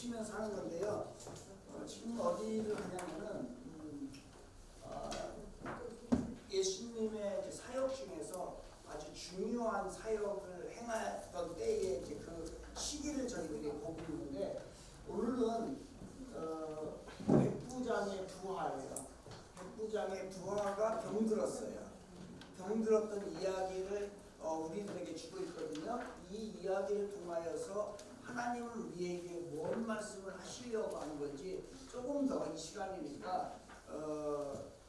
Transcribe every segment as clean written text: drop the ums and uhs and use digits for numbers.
붙이면서 하는 건데요. 지금 어디를 하냐면은 예수님의 이제 사역 중에서 아주 중요한 사역을 행하던 때에 이제 그 시기를 저희들이 보고 있는데, 오늘은 백부장의 부하예요. 백부장의 부하가 병들었어요. 병들었던 이야기를 우리들에게 주고 있거든요. 이 이야기를 통하여서 하나님은 우리에게 뭔 말씀을 하시려고 하는 건지 조금 더 이 시간이니까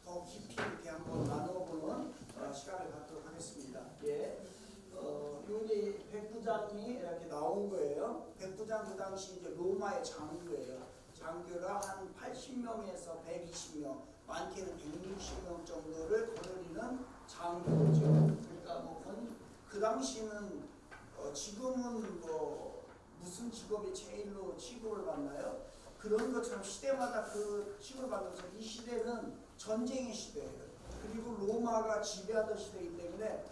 더 깊이 이렇게 한번 나눠보는 시간을 갖도록 하겠습니다. 예. 이제 백부장이 이렇게 나온 거예요. 백부장 그 당시 이제 로마의 장교예요. 장교라 한 80명에서 120명, 많게는 160명 정도를 거느리는 장교죠. 그러니까 그 당시는 지금은 무슨 직업이 제일로 취급을 받나요? 그런 것처럼 시대마다 그 취급을 받면서 이 시대는 전쟁의 시대예요. 그리고 로마가 지배하던 시대이기 때문에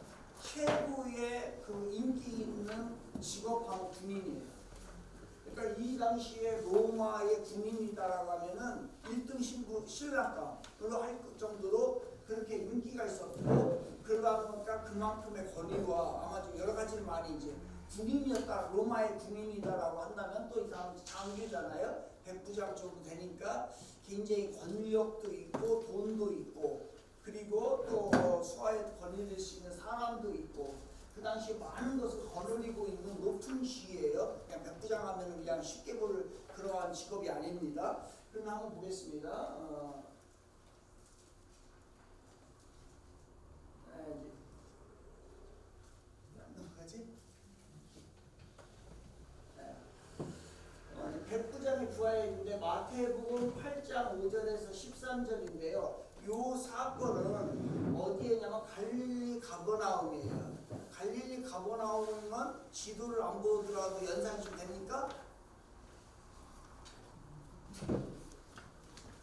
최고의 그 인기 있는 직업하면 군인이에요. 그러니까 이 당시에 로마의 군인이다라고 하면은 1등 신랑감으로 할 정도로 그렇게 인기가 있었고, 그러다 보니까 그만큼의 권위와 아마 좀 여러 가지를 많이 이제 군인이었다, 로마의 군인이다라고 한다면 또 이 사람 장교잖아요. 백부장 정도 되니까 굉장히 권력도 있고 돈도 있고, 그리고 또 수하에 거느릴 수 있는 사람도 있고, 그 당시에 많은 것을 거느리고 있는 높은 지위예요. 그냥 백부장 하면 그냥 쉽게 볼 그러한 직업이 아닙니다. 그럼 한번 보겠습니다. 백부장의 부하에 있는데 마태복음 8장 5절에서 13절인데요. 이 사건은 어디에냐면 갈릴리 가버나움이에요. 갈릴리 가버나움은 지도를 안 보더라도 연상이 좀 됩니까?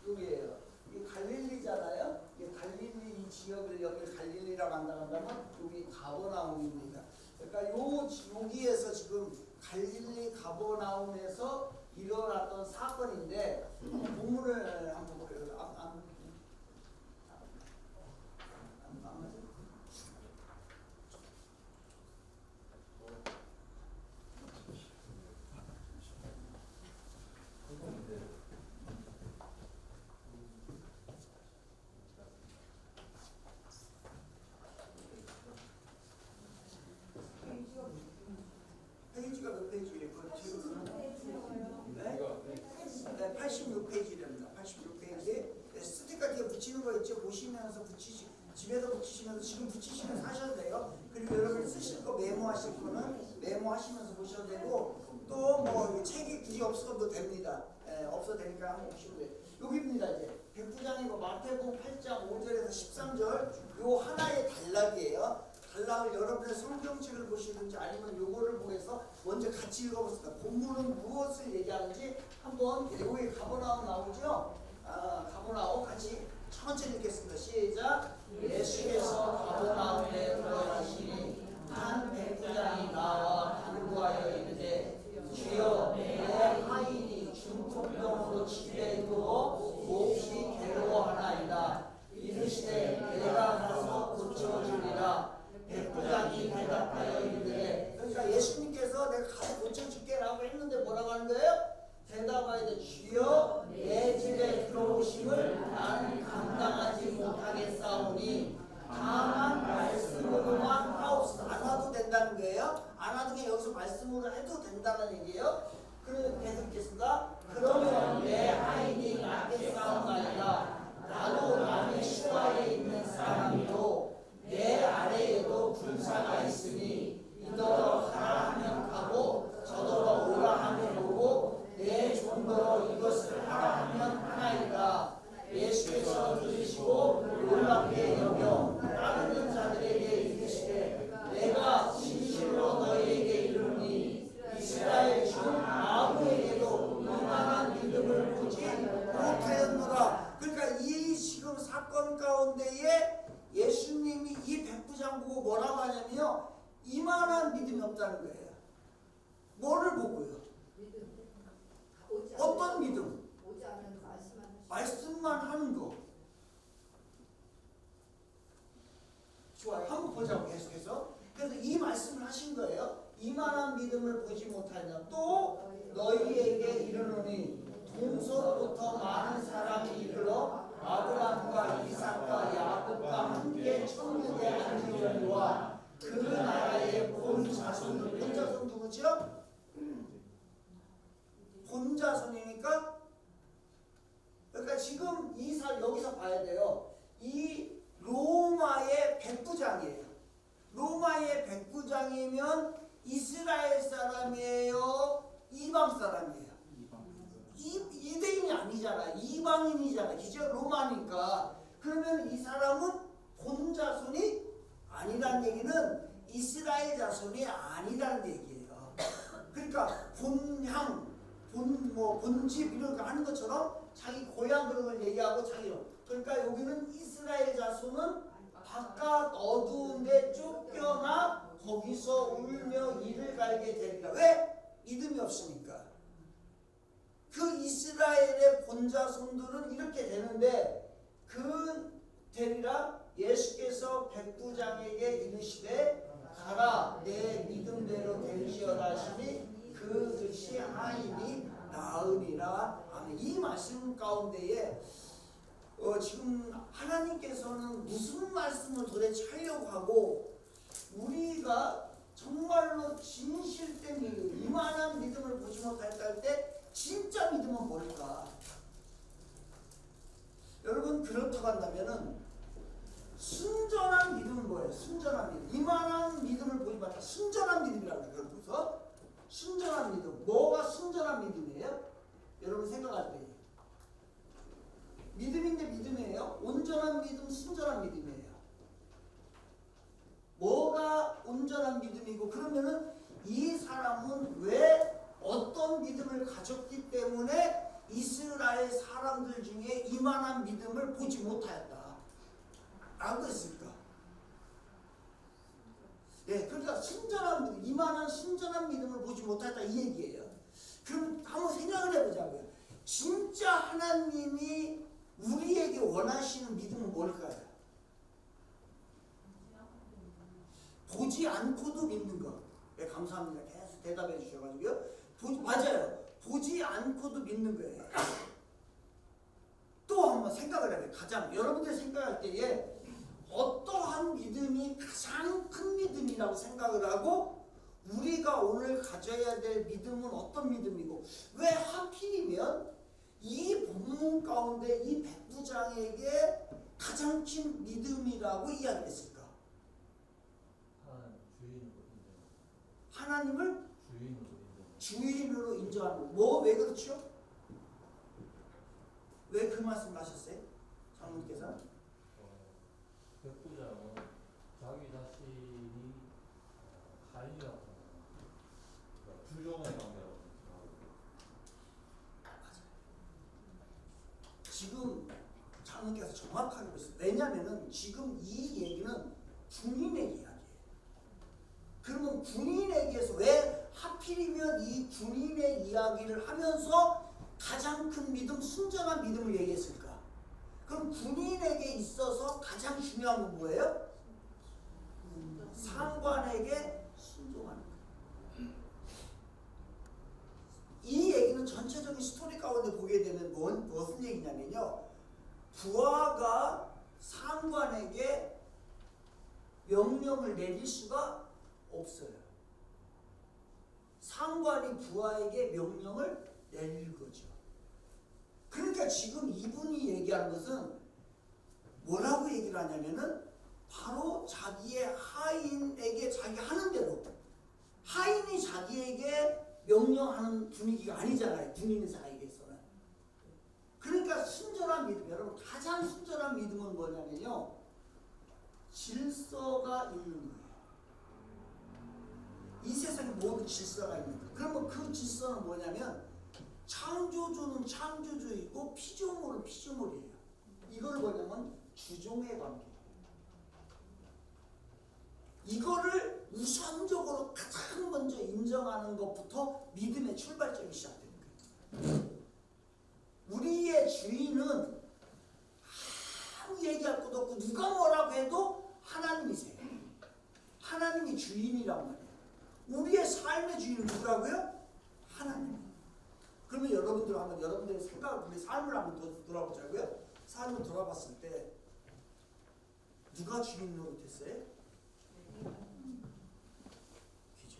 여기에요. 이게 갈릴리잖아요. 이게 갈릴리 이 지역을 여기 갈릴리라고 한다면 여기 가버나움입니다. 그러니까 여기에서 지금 갈릴리 가버나움에서 일어났던 사건인데, 본문을 한번 볼게요. 페이지가 몇 페이지예요? 네, 86페이지랍니다. 86페이지에 스티커 붙이는 거 있죠? 보시면서 집에서 붙이시면서 지금 붙이시면서 하셔도 돼요. 그리고 여러분이 쓰실 거 메모하실 거는 메모하시면서 보셔도 되고, 또 책이 굳이 없어도 됩니다. 없어도 되니까 한번 보시면 돼요. 여기입니다. 이제 백부장이고 마태복음 8장 5절에서 13절 요 하나의 단락이에요. 단락을 여러분의 성경책을 보시든지 아니면 요거를 보면서 먼저 같이 읽어보겠습니다. 본문은 무엇을 얘기하는지 한번 여기 가버나움 나오죠? 가버나움 같이 천천히 읽겠습니다. 시작! 예수께서 가버나움에 들어가시니 한 백부장이 나와 간구하여 이르되 주여 내 하인이 중풍병으로 집에 누워 몹시 괴로워하나이다. 이르시되 내가 가서 고쳐주리라. 백부장이 대답하여 이르되, 그러니까 예수님께서 내가 가서 고쳐줄게 라고 했는데 뭐라고 하는 거예요? 대답하여 주여 내 집에 들어오심을 나는 감당하지 못하겠사오니 다만 말씀으로만 하옵소서. 안 와도 된다는 거예요. 안 와도 그냥 여기서 말씀으로 해도 된다는 얘기예요. 그래서 계속 읽겠습니다. 그러면 내 하인이 낫겠사옵나이다. 나도 남의 시와에 있는 사람이요 내 아래에도 군사가 있으니 이더러 가라 하면 가고 저더러 오라 하면 오고 내 종더러 이것을 하라 하면 하나이다. 예수께서 들으시고 놀랍게 여겨 따르는 자들에게 이르시되 내가 진실로 너희에게 이르노니 이스라엘 중 아무에게도 이만한 믿음을 보지 못하였노라. 그러니까 이 지금 사건 가운데에 예수님이 이 백부장 보고 뭐라고 하냐면요, 이만한 믿음이 없다는 거예요. 뭐를 보고요? 오지 여기서 봐야 돼요. 이 로마의 백부장이에요. 로마의 백부장이면 이스라엘 사람이에요? 이방 사람이에요? 유대인이 아니잖아. 이방인이잖아. 기저 로마니까. 그러면 이 사람은 본 자손이 아니라는 얘기는 이스라엘 자손이 아니라는 얘기예요. 그러니까 본향, 본집 이런 거 하는 것처럼 자기 고향 그런 걸 얘기하고 자기. 그러니까 여기는 이스라엘 자손은 바깥 어두운 데 쫓겨나 거기서 울며 이를 갈게 되리라. 왜? 믿음이 없으니까. 그 이스라엘의 본자손들은 이렇게 되는데 그 되리라. 예수께서 백부장에게 이르시되 가라 내 믿음대로 될지어다 하시니 그 즉시 하인이 나으리라. 아멘. 이 말씀 가운데에 지금 하나님께서는 무슨 말씀을 도대체 하려고 하고 우리가 정말로 진실된 믿음, 이만한 믿음을 보지 못했다 할 때 진짜 믿음은 뭘까? 여러분 그렇다고 한다면은 순전한 믿음은 뭐예요? 순전한 믿음. 이만한 믿음을 보지 못했다. 순전한 믿음이라고 해요. 그래서 순전한 믿음. 뭐가 순전한 믿음이에요? 여러분 생각할 때 믿음인데 믿음이에요? 온전한 믿음, 순전한 믿음이에요. 뭐가 온전한 믿음이고 그러면은 이 사람은 왜 어떤 믿음을 가졌기 때문에 이스라엘 사람들 중에 이만한 믿음을 보지 못하였다 라고 했을까? 예, 그러니까 순전한 믿음, 이만한 순전한 믿음을 보지 못하였다 이 얘기예요. 그럼 한번 생각을 해보자고요. 진짜 하나님이 우리에게 원하시는 믿음은 뭘까요? 보지 않고도 믿는 것. 네, 감사합니다. 계속 대답해 주셔가지고요. 맞아요. 보지 않고도 믿는 거예요. 또 한번 생각을 해야 돼요. 가장 여러분들이 생각할 때에 어떠한 믿음이 가장 큰 믿음이라고 생각을 하고 우리가 오늘 가져야 될 믿음은 어떤 믿음이고 왜 하필이면 이 본문 가운데 이 백부장에게 가장 큰 믿음이라고 이야기했을까? 하나님을 주인으로 인정하는 거. 뭐 왜 그렇죠? 왜 그 말씀을 하셨어요? 장로님께서? 백부장은 자기 자신이 하인이라고 그러니까 주종의 관계라고 지금 장로님께서 정확하게 보셨어요. 왜냐면은 지금 이 얘기는 군인의 이야기예요. 그러면 군인에게서 왜 하필이면 이 군인의 이야기를 하면서 가장 큰 믿음, 순전한 믿음을 얘기했을까? 그럼 군인에게 있어서 가장 중요한 건 뭐예요? 상관에게 순종하는 거예요. 이 얘기는 전체적인 스토리 가운데 보게 되면 무슨 얘기냐면요. 부하가 상관에게 명령을 내릴 수가 없어요. 상관이 부하에게 명령을 내릴 거죠. 그러니까 지금 이분이 얘기하는 것은 뭐라고 얘기를 하냐면은 바로 자기의 하인에게 자기 하는 대로 하인이 자기에게 명령하는 분위기가 아니잖아요. 군인 사이에서는. 그러니까 순전한 믿음, 여러분 가장 순전한 믿음은 뭐냐면요. 질서가 있는 거예요. 이 세상에 모든 질서가 있는 거예요. 그러면 그 질서는 뭐냐면 창조주는 창조주이고 피조물은 피조물이에요. 이걸 뭐냐면 주종의 관계. 이거를 우선적으로 가장 먼저 인정하는 것부터 믿음의 출발점이 시작되는 거예요. 우리의 주인은 아무 얘기할 것도 없고 누가 뭐라고 해도 하나님이세요. 하나님이 주인이란 말이에요. 우리의 삶의 주인은 누구라고요? 하나님. 그러면 여러분들 한번 여러분들의 생각을 우리 삶을 한번 돌아보자고요. 삶을 돌아봤을 때 누가 주인으로 됐어요? 그죠?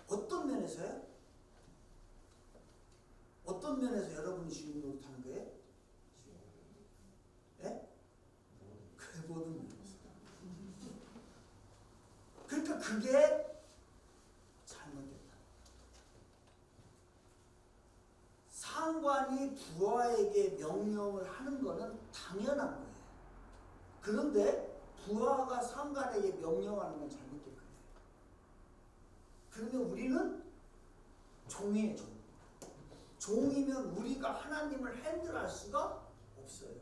어떤 면에서요? 어떤 면에서 여러분이 주인으로 타는 거예요? 그게 잘못됐다. 상관이 부하에게 명령을 하는 거는 당연한 거예요. 그런데 부하가 상관에게 명령하는 건 잘못된 거예요. 그러면 우리는 종이에요, 종. 종이면 우리가 하나님을 핸들할 수가 없어요.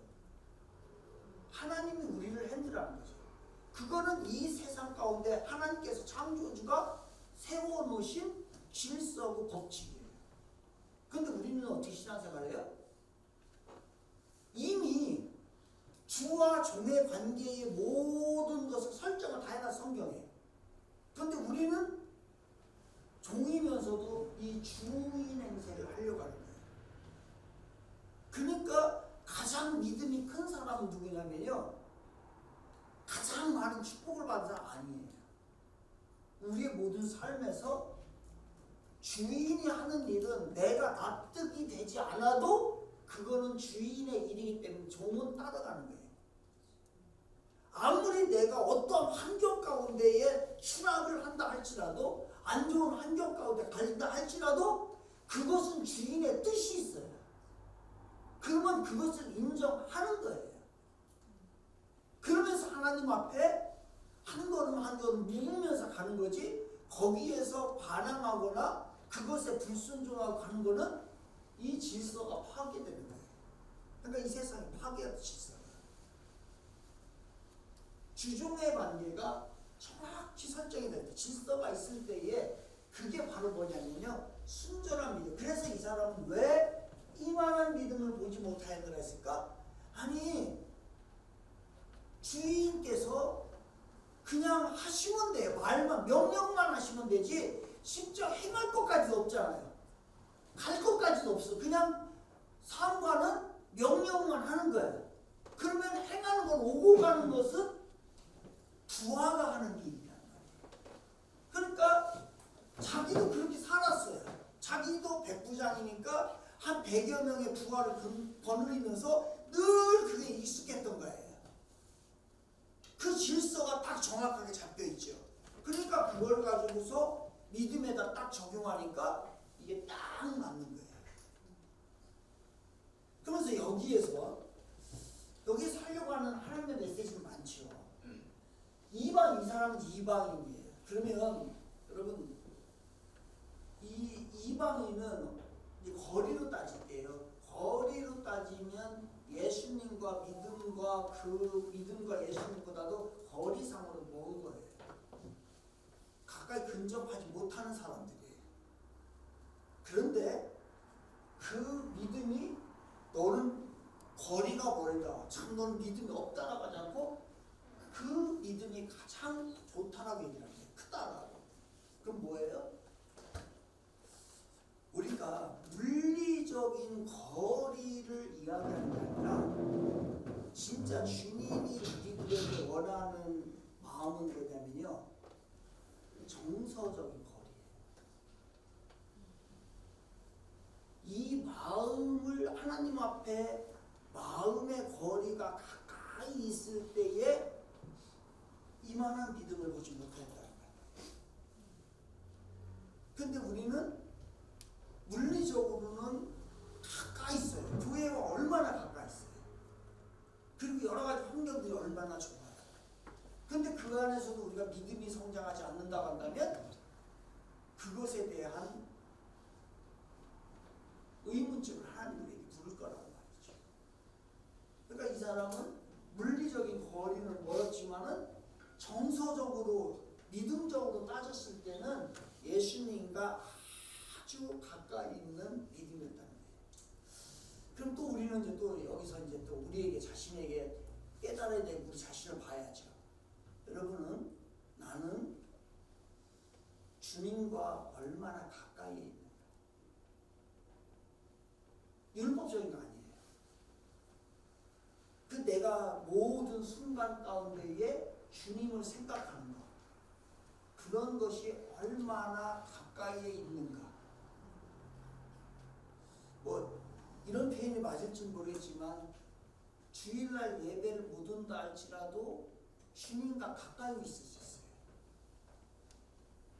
하나님이 우리를 핸들하는 거죠. 그거는 이 세상 가운데 하나님께서 창조주가 세워놓으신 질서고 법칙이에요. 그런데 우리는 어떻게 신앙생활해요? 이미 주와 종의 관계의 모든 것을 설정을 다 해놨어, 성경에. 그런데 우리는 종이면서도 이 주인 행세를 하려고 하는 거예요. 그러니까 가장 믿음이 큰 사람은 누구냐면요, 가장 많은 축복을 받은 사람 아니에요. 우리의 모든 삶에서 주인이 하는 일은 내가 납득이 되지 않아도 그거는 주인의 일이기 때문에 종은 따라가는 거예요. 아무리 내가 어떠한 환경 가운데에 추락을 한다 할지라도, 안 좋은 환경 가운데 갈린다 할지라도 그것은 주인의 뜻이 있어요. 그러면 그것을 인정하는 거예요. 그러면서 하나님 앞에 한 걸음 한 걸음 묵으면서 가는 거지, 거기에서 반항하거나 그것에 불순종하고 가는 거는 이 질서가 파괴되는 거예요. 그러니까 이 세상이 파괴하는 질서예요. 주종의 관계가 정확히 설정이 될 때, 질서가 있을 때에 그게 바로 뭐냐면요, 순전한 믿음. 그래서 이 사람은 왜 이만한 믿음을 보지 못하였느라 했을까? 아니, 주인께서 그냥 하시면 돼요. 말만, 명령만 하시면 되지 진짜 행할 것까지도 없잖아요. 갈 것까지도 없어. 그냥 상관은 명령만 하는 거예요. 그러면 행하는 건, 오고 가는 것은 부하가 하는 일이란 말이에요. 그러니까 자기도 그렇게 살았어요. 자기도 백부장이니까 한 100여 명의 부하를 거느리면서 늘 그게 익숙했던 거예요. 그 질서가 딱 정확하게 잡혀 있죠. 그러니까 그걸 가지고서 믿음에다 딱 적용하니까 이게 딱 맞는 거예요. 그러면서 여기에서 여기 살려고 하는 하나님의 메시지는 많죠. 이 사람은 이방인이에요. 그러면 여러분, 이 이방인은 거리로 따질 때요, 거리로 따지면 예수님과 믿음과 그 믿음과 예수님보다도 거리상으로 먼 거예요. 가까이 근접하지 못하는 사람들이에요. 그런데 그 믿음이, 너는 거리가 멀다, 참 너는 믿음이 없다라고 하지 않고 그 믿음이 가장 좋다라고 얘기를 합니다. 크다라고. 그럼 뭐예요? 우리가 물리적인 거리를 이야기하는 게 아니라 진짜 주님이 우리들에게 원하는 마음은 뭐냐면요, 정서적인 거리예요. 이 마음을 하나님 앞에, 마음의 거리가 가까이 있을 때에 이만한 믿음을 보지 못한다는 거예요. 근데 우리는 물리적으로는 가까이 있어요. 교회와 얼마나 가까이 있어요. 그리고 여러 가지 환경들이 얼마나 좋아요. 근데 그 안에서도 우리가 믿음이 성장하지 않는다고 한다면 그것에 대한 의문점을 하나님에게 부를 거라고 말이죠. 그러니까 이 사람은 물리적인 거리는 멀었지만은 정서적으로, 믿음적으로 따졌을 때는 예수님과 아주 가까이 있는 믿음이었다는 거예요. 그럼 또 우리는 이제 또 여기서 이제 또 우리에게, 자신에게 깨달아야 될 우리 자신을 봐야죠. 여러분은, 나는 주님과 얼마나 가까이 있는가? 율법적인 거 아니에요. 그 내가 모든 순간 가운데에 주님을 생각하는 것, 그런 것이 얼마나 가까이에 있는가. 뭐 이런 표현이 맞을지 모르겠지만 주일날 예배를 못 온다 할지라도 주님과 가까이 있을 수 있어요.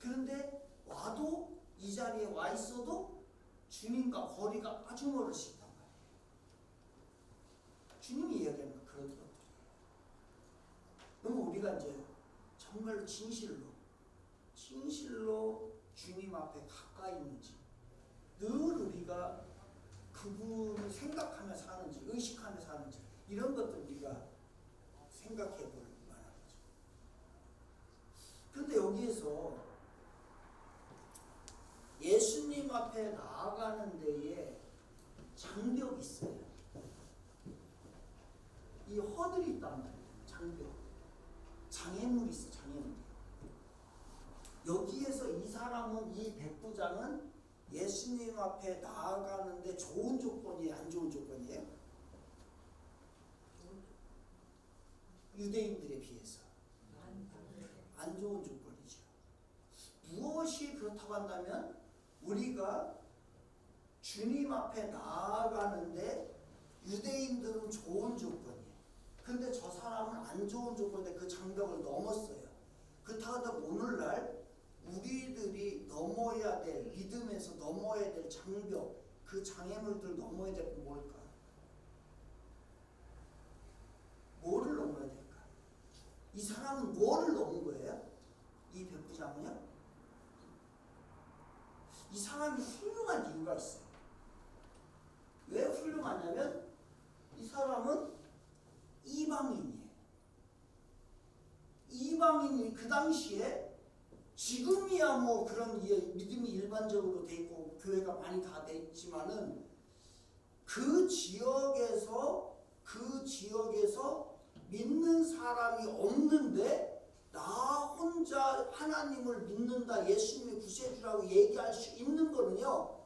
그런데 와도 이 자리에 와 있어도 주님과 거리가 아주 멀으시단 말이에요. 주님이 이야기하는 건 그런 것들이에요. 그럼 우리가 이제 정말로 진실로 주님 앞에 가까이 있는지, 늘 우리가 그분을 생각하며 사는지, 의식하며 사는지, 이런 것들 우리가 생각해 볼 만한 거죠. 그런데 여기에서 예수님 앞에 나아가는 데에 장벽이 있어요. 이 허들이 있단 말이에요. 장벽. 장애물이 있어, 장애물이. 여기에서 이 사람은, 이 백부장은 예수님 앞에 나아가는데 좋은 조건이에요? 안 좋은 조건이에요? 유대인들에 비해서 안 좋은 조건이죠. 무엇이 그렇다고 한다면 우리가 주님 앞에 나아가는데 유대인들은 좋은 조건이에요. 근데 저 사람은 안 좋은 조건인데 그 장벽을 넘었어요. 그렇다고 한다면 오늘날 우리들이 넘어야 될, 믿음에서 넘어야 될 장벽, 그 장애물들 넘어야 될 건 뭘까? 뭐를 넘어야 될까? 이 사람은 뭐를 넘은 거예요? 이 백부장은요? 이 사람이 훌륭한 이유가 있어요. 왜 훌륭하냐면 이 사람은 이방인이에요. 이방인이 그 당시에, 지금이야 뭐 그런 믿음이 일반적으로 돼 있고 교회가 많이 다 돼 있지만은 그 지역에서 믿는 사람이 없는데 나 혼자 하나님을 믿는다, 예수님이 구세주라고 얘기할 수 있는 거는요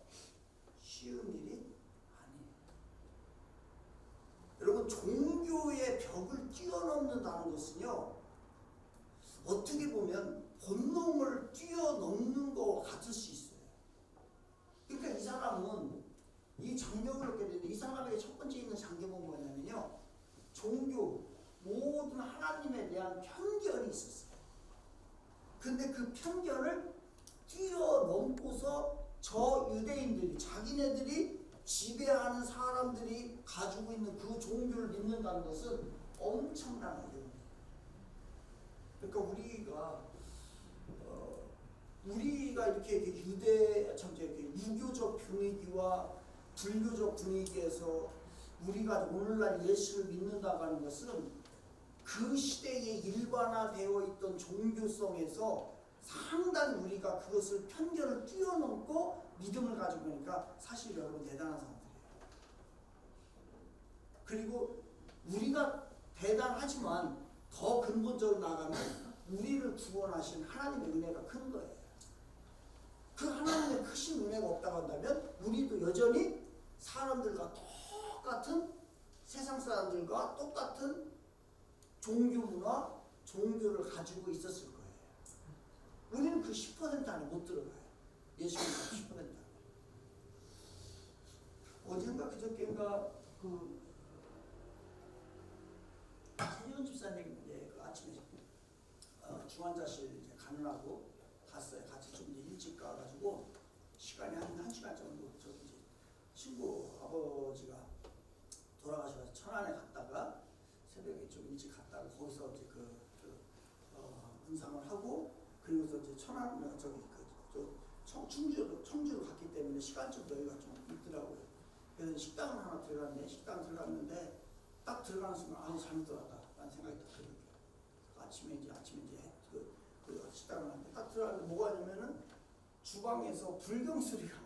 쉬운 일이 아니에요. 여러분, 종교의 벽을 뛰어넘는다는 것은요 어떻게 보면 본능을 뛰어넘는 것 같을 수 있어요. 그러니까 이 사람은 이 장벽을 얻게 되는데, 이 사람에게 첫 번째 있는 장벽은 뭐냐면요, 종교, 모든 하나님에 대한 편견이 있었어요. 근데 그 편견을 뛰어넘고서 저 유대인들이, 자기네들이 지배하는 사람들이 가지고 있는 그 종교를 믿는다는 것은 엄청난 어려움이에요. 그러니까 우리가 이렇게 유교적 분위기와 불교적 분위기에서 우리가 오늘날 예수를 믿는다고 하는 것은 그 시대에 일반화되어 있던 종교성에서 상당히 우리가 그것을, 편견을 뛰어넘고 믿음을 가지고 있으니까 사실 여러분 대단한 사람들이에요. 그리고 우리가 대단하지만 더 근본적으로 나가면 우리를 구원하신 하나님의 은혜가 큰 거예요. 그 하나님의 크신 은혜가 없다고 한다면 우리도 여전히 사람들과 똑같은, 세상 사람들과 똑같은 종교 문화, 종교를 가지고 있었을 거예요. 우리는 그 10% 안에 못 들어가요. 예수님 10% 안에. 어젠가 그저께인가 최지원 집사님 그 아침에 중환자실 이제 가느라고 갔어요. 같이 좀 이제 일찍 가가지고 시간이 한 시간 정도, 저기 이제 친구 아버지가 돌아가셔서 천안에 갔다가 새벽에 좀 일찍 갔다가 거기서 이제 문상을 하고, 그리고서 이제 천안 청주로 갔기 때문에 시간적 여유가 좀 있더라고요. 그래서 식당을 하나 들어갔네. 식당 들어갔는데 딱 들어가는 순간 아니 잘못 들어갔다 라는 생각이 딱 들어요. 아침에 이제 그 식당을 하는데 딱 들어갔는데 뭐가 있냐면은 주방에서 불경 소리가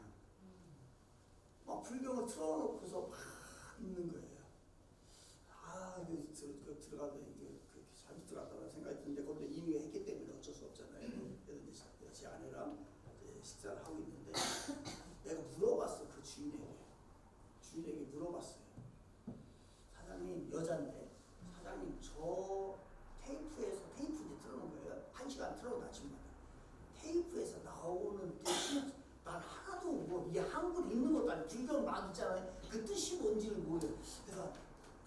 막 불경을 틀어놓고서 막 있는 거예요. 들어가다 이게 그렇게 잘못 들어갔다는 생각이 드는데, 그런데 이미 했기 때문에 어쩔 수 없잖아요. 그래서 이제 제 아내랑 이제 식사를 하고 있는데 내가 물어봤어. 그 주인에게 물어봤어요. 사장님, 여잔데, 사장님 저 테이프에서, 테이프 이제 틀어놓은 거예요. 1시간 틀어놓은 아침마다. 테이프에서 나오는 뜻이 난 하나도 뭐 이 한글 읽는 것도 아니고 불경 막 있잖아요. 그 뜻이 뭔지를 모르요. 그래서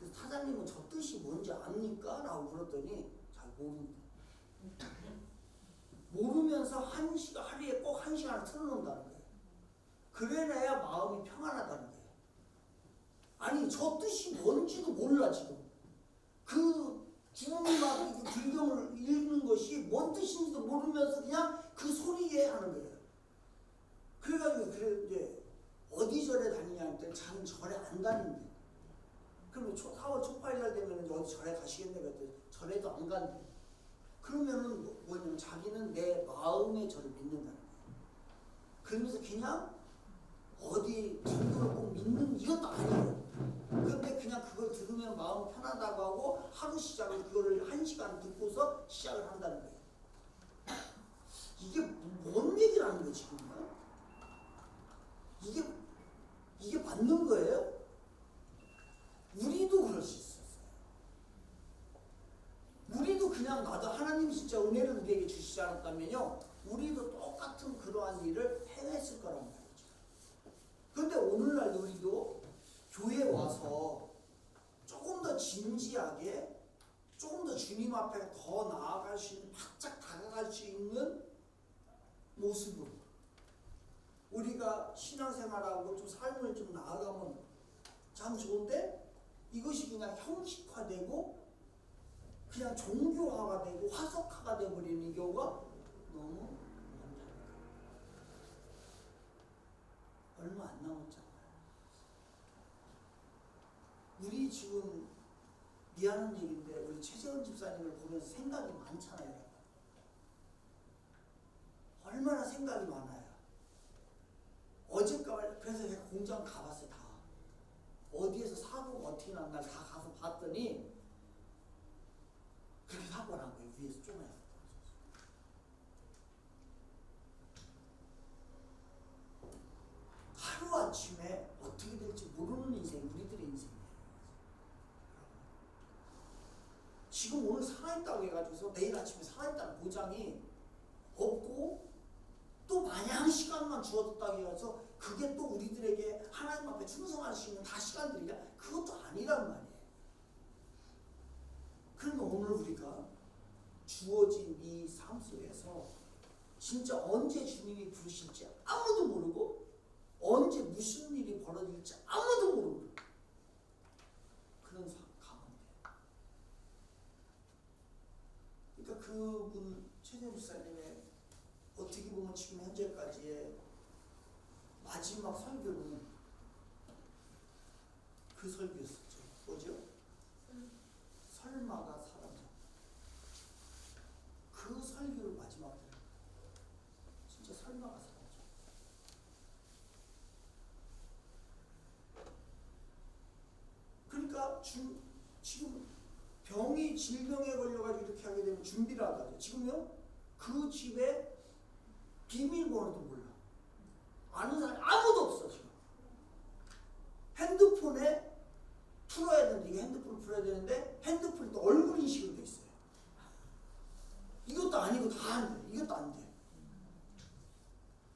그 사장님은 저 뜻이 뭔지 압니까? 라고 물었더니 잘 모른다. 모르면서 하루에 꼭 1시간을 틀어놓는다는 거예요. 그래야 마음이 평안하다는 거예요. 아니 저 뜻이 뭔지도 몰라 지금. 그 주님이 막 불경을 읽는 것이 뭔 뜻인지도 모르면서 그냥 그 소리에 하는 거예요. 그래가지고 그래 이제 어디 절에 다니냐 했더니 자는 절에 안 다닌대. 그러면 4월 초파일 날 되면 이제 어디 절에 가시겠네 그랬더니 절에도 안 간대. 그러면은 뭐냐면 자기는 내 마음의 절을 믿는다는 거예요. 그러면서 그냥 어디 종교를 꼭 믿는 이것도 아니에요. 그런데 그냥 그걸 들으면 마음 편하다고 하고 하루 시작을 그거를 1시간 듣고서 시작을 한다는 거예요. 이게 뭔 얘기를 하는 거예요 지금? 이게 맞는 거예요? 우리도 그럴 수 있었어요. 우리도 그냥 나도 하나님 진짜 은혜를 우리에게 주시지 않았다면요 우리도 똑같은 그러한 일을 행했을 거란 말이죠. 그런데 오늘날 우리도 교회에 와서 조금 더 진지하게 조금 더 주님 앞에 더 나아갈 수 있는 바짝 다가갈 수 있는 모습으로 우리가 신앙생활하고 좀 삶을 좀 나아가면 참 좋은데 이것이 그냥 형식화되고 그냥 종교화가 되고 화석화가 되어버리는 경우가 너무 많다는 거예요. 얼마 안 남았잖아요. 우리 지금 미안한 얘기인데 우리 최재원 집사님을 보면서 생각이 많잖아요. 얼마나 생각이 많아요. 어젯밤에 그래서 제가 공장 가봤어요. 다 어디에서 사고가 어떻게 난 날 다 가서 봤더니 그렇게 사고가 난 거예요. 위에서 쪼매서 하루아침에 어떻게 될지 모르는 인생이 우리들의 인생이에요. 지금 오늘 살아있다고 해가지고서 내일 아침에 살아있다는 보장이 없고 또 마냥 시간만 주어졌다고 해서 그게 또 우리들에게 하나님 앞에 충성할 수 있는 다 시간들이냐? 그것도 아니란 말이에요. 그러면 오늘 우리가 주어진 이 삶 속에서 진짜 언제 주님이 부르실지 아무도 모르고 언제 무슨 일이 벌어질지 아무도 모르고 그런 가운데 그러니까 그분 최재훈 집사님의 어떻게 보면 지금 현재까지의 마지막 설교는 그 설교였었죠. 뭐죠? 설마가 사라져. 그 설교를 마지막으로 진짜 설마가 사라져. 그러니까 지금 병이 질병에 걸려가지고 이렇게 하게 되면 준비를 하다죠. 지금요 그 집에 비밀번호도 몰라. 아는 사람이 아무도 없어 지금. 핸드폰에 풀어야 되는데 이게 핸드폰을 풀어야 되는데 핸드폰이 또 얼굴 인식으로 돼 있어요. 이것도 아니고 다 안 돼. 이것도 안 돼.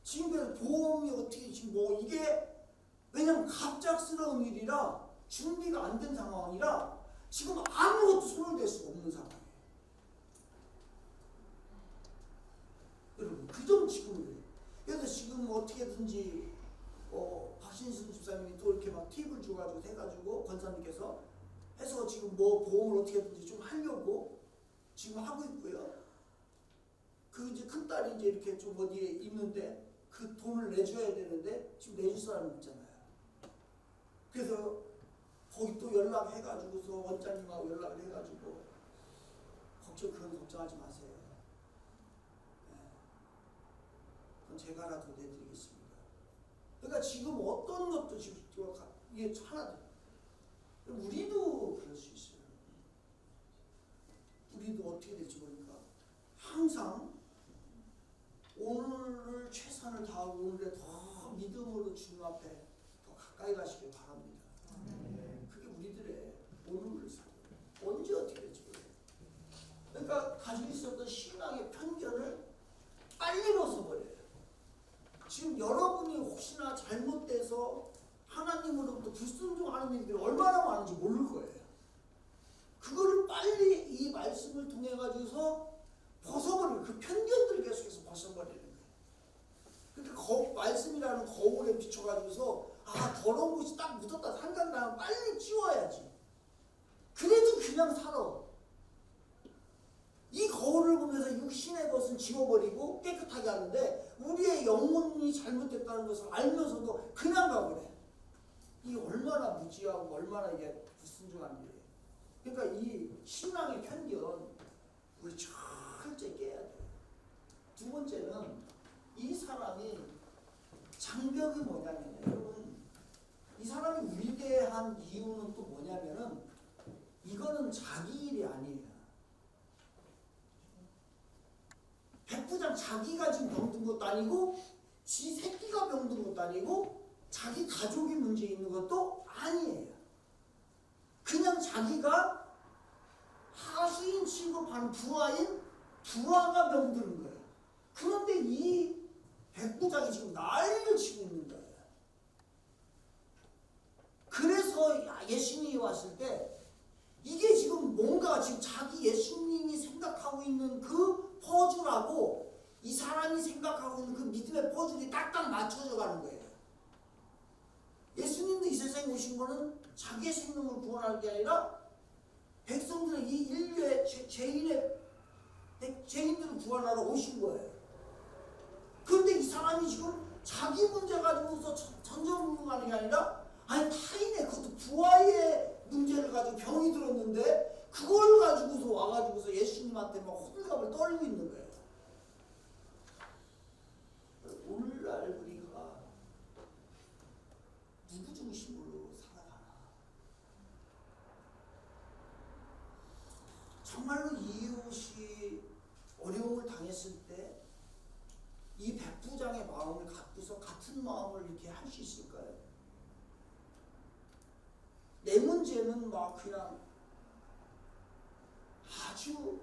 지금 그래서 보험이 어떻게 지금 뭐 이게 왜냐면 갑작스러운 일이라 준비가 안 된 상황이라 지금 아무것도 손을 댈 수가 없는 상황이에요. 여러분 그 점 지금 그래요. 그래서 지금 어떻게든지 박신순 집사님이 또 이렇게 막 팁을 줘가지고 해가지고 권사님께서 해서 지금 뭐 보험을 어떻게든지 좀 하려고 지금 하고 있고요. 그 이제 큰 딸이 이제 이렇게 좀 어디에 있는데 그 돈을 내줘야 되는데 지금 내줄 사람이 있잖아요. 그래서 거기 또 연락해가지고서 원장님하고 연락을 해가지고 그건 걱정하지 마세요. 그건 제가라도 내드리겠습니다. 그러니까 지금 어떤 것도 지금 이게 하나도 우리도 그럴 수 있어요. 우리도 어떻게 될지 모르니까 항상 오늘을 최선을 다하고 오늘에 더 믿음으로 주님 앞에 더 가까이 가시길 바랍니다. 그게 우리들의 오늘을 언제 어떻게 될지 모르겠어요. 그러니까 가지고 있었던 신앙의 편견을 빨리 벗어버려요. 지금 여러분이 혹시나 잘못돼서 하나님으로부터 불순종하는 일들이 얼마나 많은지 모를 거예요. 그거를 빨리 이 말씀을 통해 가지고서 벗어버리는 그 편견들을 계속해서 벗어버리는 거예요. 그러니까 말씀이라는 거울에 비춰가지고서 더러운 것이 딱 묻었다 생각나면 빨리 지워야지. 그래도 그냥 살아. 이 거울을 보면서 육신의 것은 지워버리고 깨끗하게 하는데 우리의 영혼이 잘못됐다는 것을 알면서도 그냥 가버려. 이 얼마나 무지하고 얼마나 이게 불순종한 일이에요. 그러니까 이 신앙의 편견 우리 철저히 깨야 돼요. 두 번째는 이 사람이 장벽이 뭐냐면 여러분 이 사람이 위대한 이유는 또 뭐냐면은 이거는 자기 일이 아니에요. 백부장 자기가 지금 병든 것도 아니고 지 새끼가 병든 것도 아니고 자기 가족이 문제 있는 것도 아니에요. 그냥 자기가 하수인 취급하는 부하가 병드는 거예요. 그런데 이 백부장이 지금 난리를 치고 있는 거예요. 그래서 예수님이 왔을 때 이게 지금 뭔가 지금 자기 예수님이 생각하고 있는 그 퍼즐하고 이 사람이 생각하고 있는 그 믿음의 퍼즐이 딱딱 맞춰져 가는 거예요. 예수님도 이 세상에 오신 거는 자기의 생명을 구원할 게 아니라 백성들의 이 인류의 죄인들을 구원하러 오신 거예요. 그런데 이 사람이 지금 자기 문제 가지고서 전전긍긍하는 게 아니라 타인의 그것도 부하의 문제를 가지고 병이 들었는데 그걸 가지고서 와가지고서 예수님한테 막 호들갑을 떨고 있는 거예요. 오늘날 우리가 누구 중심으로 살아가나? 정말로 이웃이 어려움을 당했을 때 이 백부장의 마음을 갖고서 같은 마음을 이렇게 할 수 있을까요? 내 문제는 막 그냥 아주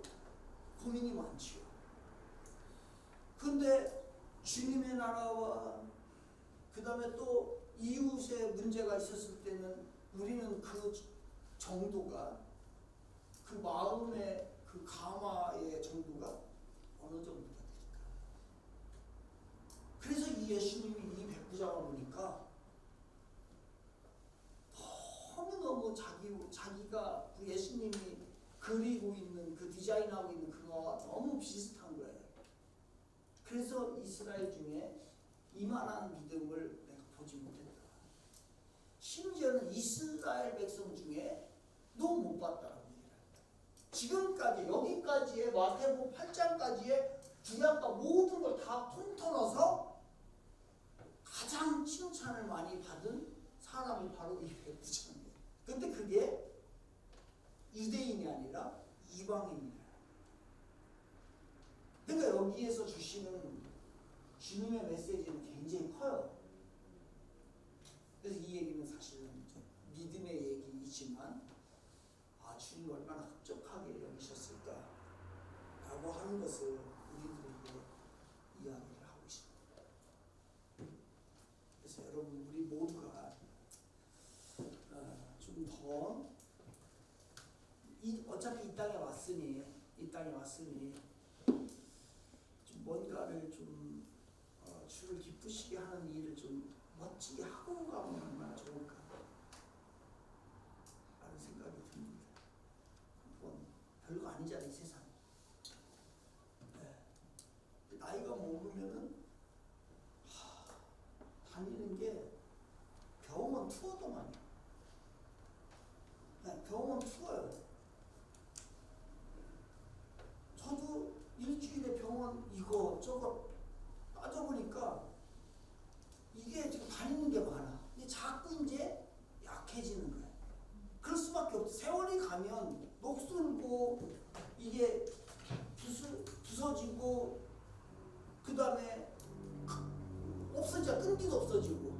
고민이 많지요. 그런데 주님의 나라와 그 다음에 또 이웃의 문제가 있었을 때는 우리는 그 정도가 그 마음의 그 감화의 정도가 어느 정도가 될까? 그래서 이 예수님이 이 백부장을 보니까 너무너무 자기가 그 예수님이 그리고 있는 그 디자인하고 있는 그거와 너무 비슷한 거예요. 그래서 이스라엘 중에 이만한 믿음을 내가 보지 못했다. 심지어는 이스라엘 백성 중에 너 못 봤다라고 얘기를 합니다. 지금까지 여기까지의 마태복음 8장까지의 구약과 모든 걸 다 통틀어서 가장 칭찬을 많이 받은 사람이 바로 이 백부장이에요. 근데 그게 유대인이 아니라 이방인이에요. 그러니까 여기에서 주시는 주님의 메시지는 굉장히 커요. 그래서 이 얘기는 사실은 믿음의 얘기이지만 주님 얼마나 흡족하게 여기셨을까 라고 하는 것을 우리들에게 이야기를 하고 있습니다. 그래서 여러분 우리 모두가 좀 더 어차피 이 땅에 왔으니 좀 뭔가를 좀 주를 기쁘시게 하는 일을 좀 멋지게 하고 가면 얼마나 좋을까 라는 생각이 듭니다. 별거 아니잖아요, 이 세상. 네. 나이가 먹으면은 다니는 게 병원 투어도만요. 네, 병원 투어요. 저도 일주일에 병원 이거 따져보니까 이게 지금 다니는 게 많아. 근데 자꾸 이제 약해지는 거예요. 그럴 수밖에 없어. 세월이 가면 녹슬고 이게 부서지고 그 다음에 없어지자 끈기도 없어지고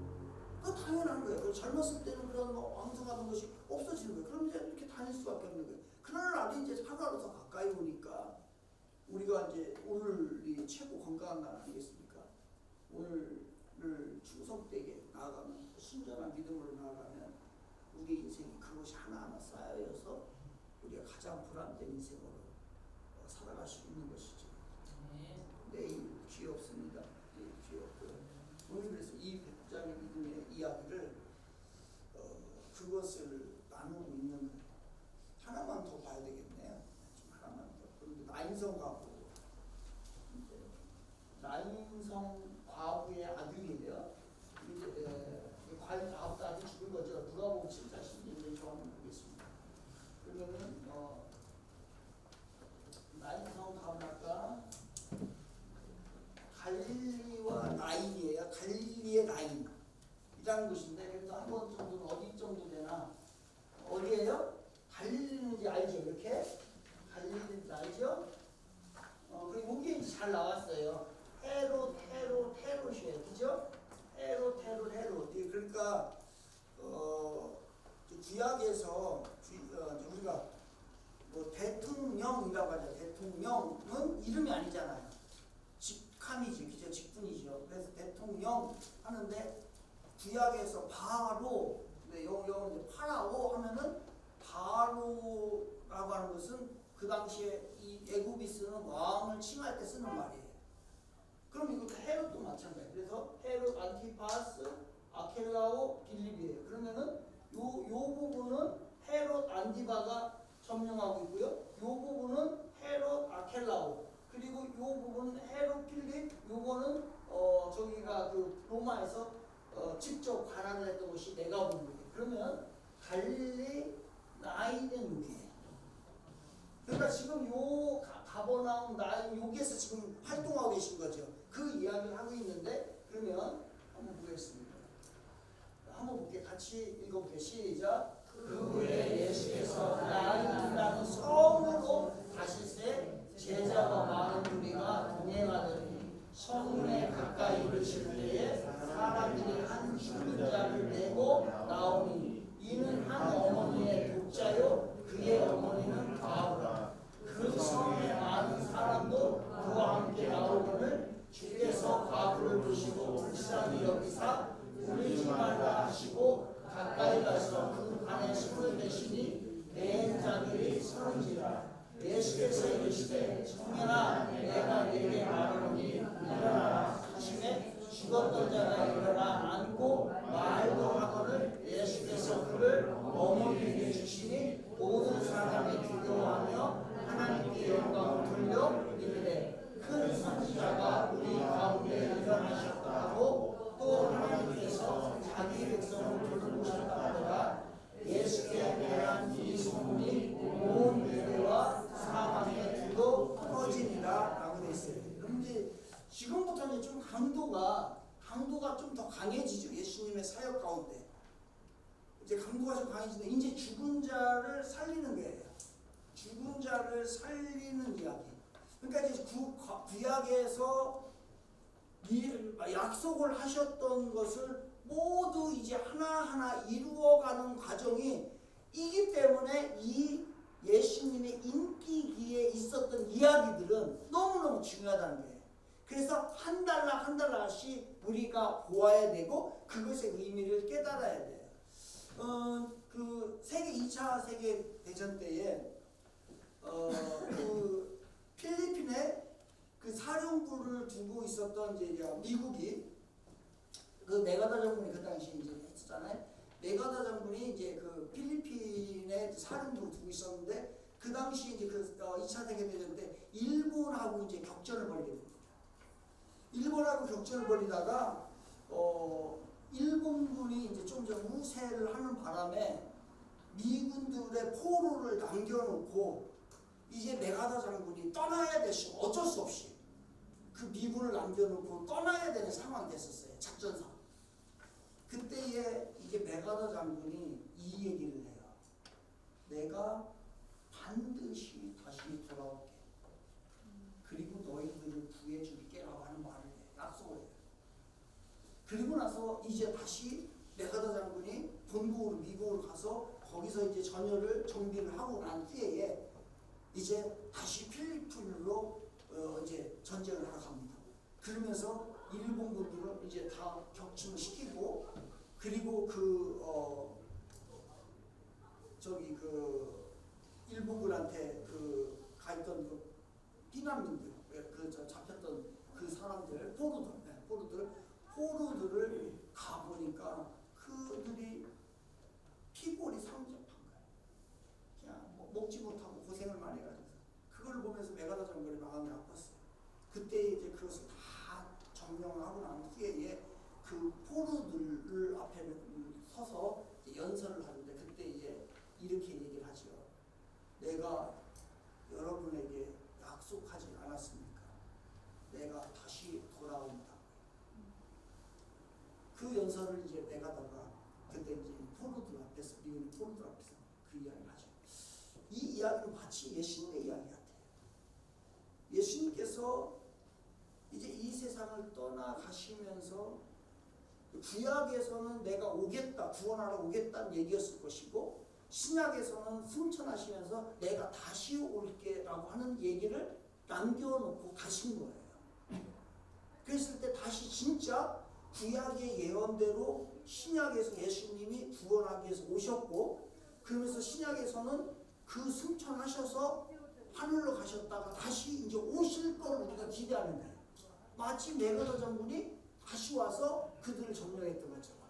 그거 당연한 거예요. 젊었을 때는 그런 왕성하던 것이 없어지는 거예요. 그럼 이제 이렇게 다닐 수밖에 없는 거예요. 그런 날이 이제 하루하루 더 가까이 오니까 우리가 이제 오늘이 최고 건강한 날 아니겠습니까? 오늘을 충성되게 나아가면 순전한 믿음으로 나아가면 우리 인생이 그것이 하나하나 쌓여서 우리가 가장 보람된 인생으로 살아갈 수 있는 것이죠. 내일 기회 없습니다. 기회 없고요. 오늘 그래서 이 백부장의 믿음의 이야기를 그것을 나누고 있는 거예요. 하나만 더 봐야 되겠네요. 좀 하나만 더. 그런데 나인성 과부, 이제 나인성 과부의 아들이에요. 이제 과연 과부도 아직 죽은 거죠. 누가복음 7장 16절 좀 한번 보겠습니다. 그러면은 나인성 과부가 갈릴리와 나인이에요. 갈릴리의 나인이라는 것인데, 그래서 한 번 정도는 어디 정도 되나? 어디예요? 갈릴리인지 알죠? 이렇게 갈릴리인지 알죠? 그리고 여기 잘 나왔어요. 헤롯이에요, 그죠? 헤롯. 그러니까 구약에서 우리가 뭐 대통령이라고 하죠. 대통령은 이름이 아니잖아요. 직함이지, 그죠? 직분이죠. 그래서 대통령 하는데 구약에서 바로, 근데 영어는 파라오 하면은 바로라고 하는 것은 그 당시에 이 애굽이 쓰는 왕을 칭할 때 쓰는 말이에요. 그럼 이것도 헤롯도 마찬가지예요. 그래서 헤롯, 안티파스, 아켈라오, 빌립이에요. 그러면은 요 부분은 헤롯 안티바가 점령하고 있고요. 요 부분은 헤롯 아켈라오, 그리고 요 부분은 헤롯 필립, 요거는 저기가 그 로마에서 직접 관할을 했던 것이 내가 본 거예요. 그러면 갈릴리 나인은 여기에요. 그러니까 지금 요 가버나움 나인 여기에서 지금 활동하고 계신 거죠. 그 이야기를 하고 있는데, 그러면 한번 보겠습니다. 한번 볼게. 같이 읽어볼게요. 시작. 그 후에 예수께서 나인이라는 성으로 가시되 제자와 많은 무리가 동행하더니 성문에 가까이 이르실 때에 사람들이 한 죽은 자를 내고 나오니 이는 한 어머니의 독자요 그의 어머니는 과부라. 그 성에 많은 사람도 그와 함께 나오거늘 주께서 과부를 보시고 불쌍히 여기사 울지 말라 하시고 가까이 가서 그 안에 손을 대시니 낸 자들이 서른지라. 예수께서 이르시되 청년아 내가 네게 말하노니 일어나라 하시매 죽었던 자가 일어나 앉고 말도 하거늘 예수께서 그를 어머니에게 주시니 모든 사람이 두려워하며 하나님께 영광을 돌려 이르되 큰 선지자가 우리 가운데 일어나셨다 하고 또 하나님께서 자기 백성을 돌보셨다 하더라. 예수께 대한 이 소문이 온 유대와 사방에 두루 퍼지니라 라고 되어 있어요. 그런데 지금부터는 좀 강도가 좀 더 강해지죠. 예수님의 사역 가운데 이제 강도가 좀 강해지는데, 이제 죽은 자를 살리는 거예요. 죽은 자를 살리는 이야기. 그러니까 이제 구약에서 약속을 하셨던 것을 모두 이제 하나하나 이루어가는 과정이 이기 때문에 이 예수님의 인기기에 있었던 이야기들은 너무너무 중요하다는 거예요. 그래서 한 달러씩 우리가 보아야 되고 그것의 의미를 깨달아야 돼요. 그 2차 세계 대전 때에 그 필리핀에 그 사령부를 두고 있었던 이제 미국이, 그 메가다 장군이 그 당시 이제 했었잖아요. 메가다 장군이 이제 그 필리핀에 사령부를 두고 있었는데, 그 당시 이제 그 2차 세계 대전 때 일본하고 이제 격전을 벌이게 됩니다. 일본하고 격전을 벌이다가 일본군이 이제 좀 우세를 하는 바람에 미군들의 포로를 남겨놓고 이제 메가다 장군이 떠나야 되시고 어쩔 수 없이 그 미군을 남겨놓고 떠나야 되는 상황이 됐었어요. 작전상. 그때에 이제 메가다 장군이 이 얘기를 해요. 내가 반드시 다시 돌아올게. 그리고 너희들을 구해줄게라고 하는 말을 해요. 약속을 해요. 그리고 나서 이제 다시 메가다 장군이 본국으로 미국으로 가서 거기서 이제 전열을 정비를 하고 난 후에 이제 다시 필리핀으로 이제 전쟁을 하러 갑니다. 그러면서 일본군들을 이제 다 격침을 시키고, 그리고 일본군한테 가 있던 그 피난민들, 잡혀 사람들, 포로들을 가보니까 그들이 피골이 상접한 거예요. 그냥 먹지 못하고 고생을 많이 해가지고 그걸 보면서 메가다 장군이 마음이 아팠어요. 그때 이제 그것을 다 점령하고 난 후에 그 포로들을 앞에 서서 연설을 하는데 그때 이제 이렇게 얘기를 하죠. 내가 여러분에게 약속하지 않았습니까? 내가 다시 돌아온다. 그 연설을 이제 메가다가 그때 이제 포로들 앞에서 미운 포로들 앞에서 그 이야기를 하죠. 이 이야기는 마치 예수님의 이야기 같아요. 예수님께서 이제 이 세상을 떠나가시면서 구약에서는 내가 오겠다, 구원하러 오겠다는 얘기였을 것이고 신약에서는 승천하시면서 내가 다시 올게 라고 하는 얘기를 남겨놓고 가신 거예요. 그랬을 때 다시 진짜 구약의 예언대로 신약에서 예수님이 구원하기 위해서 오셨고 그러면서 신약에서는 그 승천하셔서 하늘로 가셨다가 다시 이제 오실 걸 우리가 기대하는 거예요. 마치 메가다 장군이 다시 와서 그들을 점령했던 것처럼.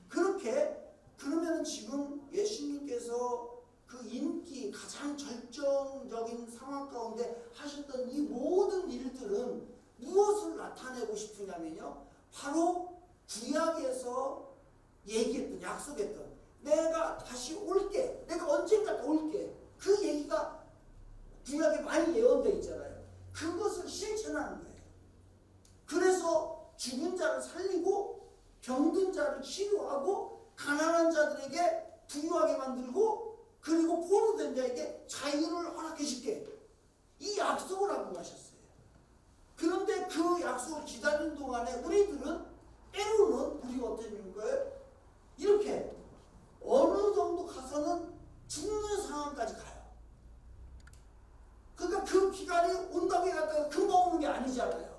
그렇게 그러면 지금 예수님께서 그 인기 가장 절정적인 상황 가운데 하셨던 이 모든 일들은 무엇을 나타내고 싶으냐면요. 바로 구약에서 얘기했던, 약속했던 내가 다시 올게, 내가 언젠가 올게, 그 얘기가 구약에 많이 예언되어 있잖아요. 그것을 실천하는 거예요. 그래서 죽은 자를 살리고 병든 자를 치료하고 가난한 자들에게 부유하게 만들고 그리고 포로된 자에게 자유를 허락해 줄게. 이 약속을 하고 가셨어요. 그런데 그 약속을 기다리는 동안에 우리들은 때로는 우리가 어떻게 되는 거예요? 이렇게 어느 정도 가서는 죽는 상황까지 가요. 그러니까 그 기간이 온다고 해갖다가 금방 오는 게 아니잖아요.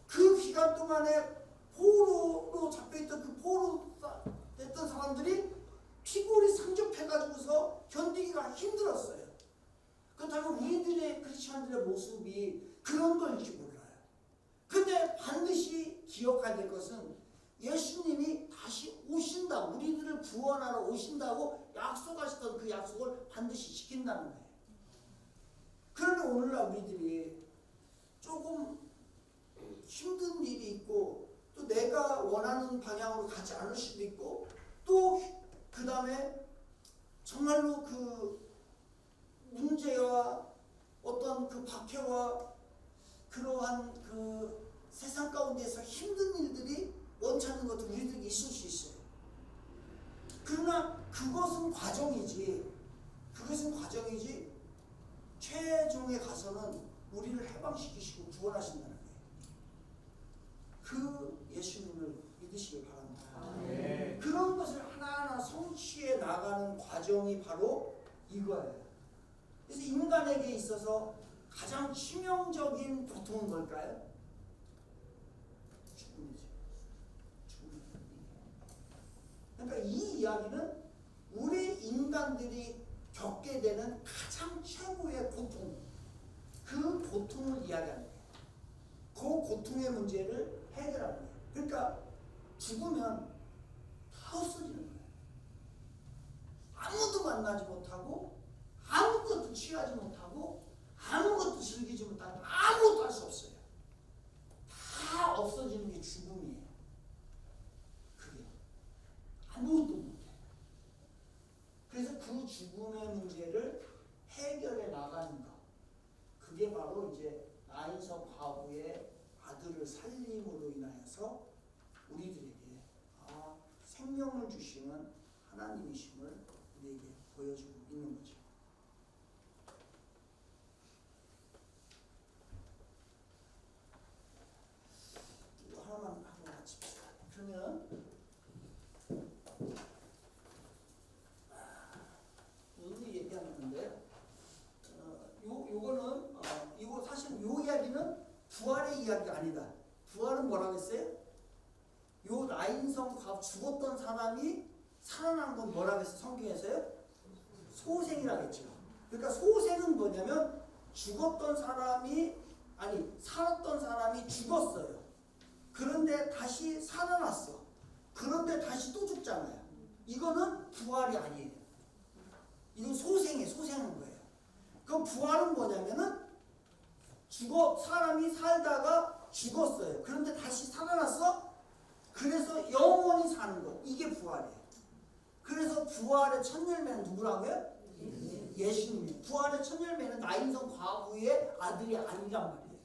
그 기간 동안에 포로로 잡혀있던 그 포로 됐던 사람들이 피골이 상접해가지고서 견디기가 힘들었어요. 그렇다면 우리들의 크리스찬들의 모습이 그런 걸지 몰라요. 근데 반드시 기억해야 될 것은 예수님이 다시 오신다, 우리들을 구원하러 오신다고 약속하셨던 그 약속을 반드시 지킨다는 거예요. 그러면 오늘날 우리들이 조금 힘든 일이 있고 또 내가 원하는 방향으로 가지 않을 수도 있고 또 그 다음에 정말로 그 문제와 어떤 그 박해와 그러한 그 세상 가운데서 힘든 일들이 원치 않는 것도 우리들에게 있을 수 있어요. 그러나 그것은 과정이지 최종에 가서는 우리를 해방시키시고 구원하신다는 거예요. 그 예수님을 믿으시길 바랍니다. 네. 그런 것을 하나하나 성취해 나가는 과정이 바로 이거예요. 그래서 인간에게 있어서 가장 치명적인 고통은 뭘까요? 죽음이죠. 죽음. 그러니까 이 이야기는 우리 인간들이 겪게 되는 가장 최고의 고통, 그 고통을 이야기하는 거예요. 그 고통의 문제를 해결하는 거예요. 그러니까 죽으면 다 없어지는 거예요. 아무도 만나지 못하고 아무것도 취하지 못하고 아무것도 즐기지 못하고 아무것도 할 수 없어요. 다 없어지는 게 죽음이에요. 그게 아무것도 못해. 그래서 그 죽음의 문제를 해결해 나가는 것, 그게 바로 이제 나인성 과부의 아들을 살림으로 인하여서 우리들에게 생명을 주시는 하나님이심을 우리에게 보여주고 있는 거죠. 이거 하나만 하고 마칩시다. 그러면 오늘 얘기하는데 요거는 이거 사실 요 이야기는 부활의 이야기가 아니다. 부활은 뭐라고 했어요? 요 나인성 과 죽었던 사람이 살아난 건 뭐라고 했어요? 성경에서요? 소생이라고 했죠. 그러니까 소생은 뭐냐면 죽었던 사람이 아니 살았던 사람이 죽었어요. 그런데 다시 살아났어. 그런데 다시 또 죽잖아요. 이거는 부활이 아니에요. 이건 소생한 거예요. 그럼 부활은 뭐냐면은 사람이 살다가 죽었어요. 그런데 다시 살아났어. 그래서 영원히 사는 거. 이게 부활이에요. 그래서 부활의 첫 열매는 누구라고요? 예수님이에요. 부활의 첫 열매는 나인성 과부의 아들이 아니란 말이에요.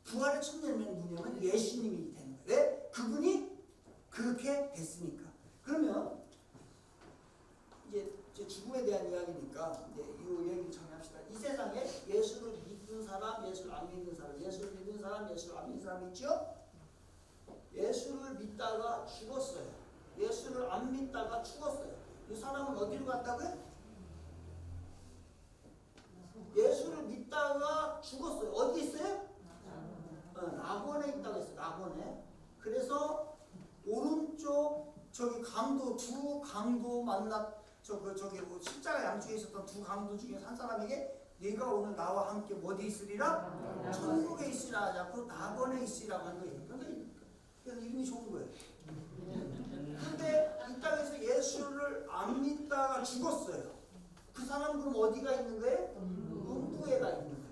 부활의 첫 열매는 누구냐면 예수님이 되는 거예요. 왜? 그분이 그렇게 됐으니까. 그러면 이제 죽음에 대한 이야기니까 이제 이 얘기 정리합시다. 이 세상에 예수를 믿는 사람, 예수를 안 믿는 사람, 예수를 믿는 사람, 예수를 안 믿는 사람 있죠? 예수를 믿다가 죽었어요. 예수를 안 믿다가 죽었어요. 이 사람은 어디로 갔다고요? 예수를 믿다가 죽었어요. 어디 있어요? 낙원에 있다고 했어요. 낙원에. 그래서 오른쪽 저기 강도 두 강도 저기 뭐 십자가 양쪽에 있었던 두 강도 중에 한 사람에게 네가 오늘 나와 함께 어디 있으리라? 천국에 있으라 하지 않고 낙원에 있으라고 한 거예요. 그래서 이름이 좋은 거예요. 근데 이 땅에서 예수를 안 믿다가 죽었어요. 그 사람은 그럼 어디가 있는 거예요? 음부에가 있는 거예요.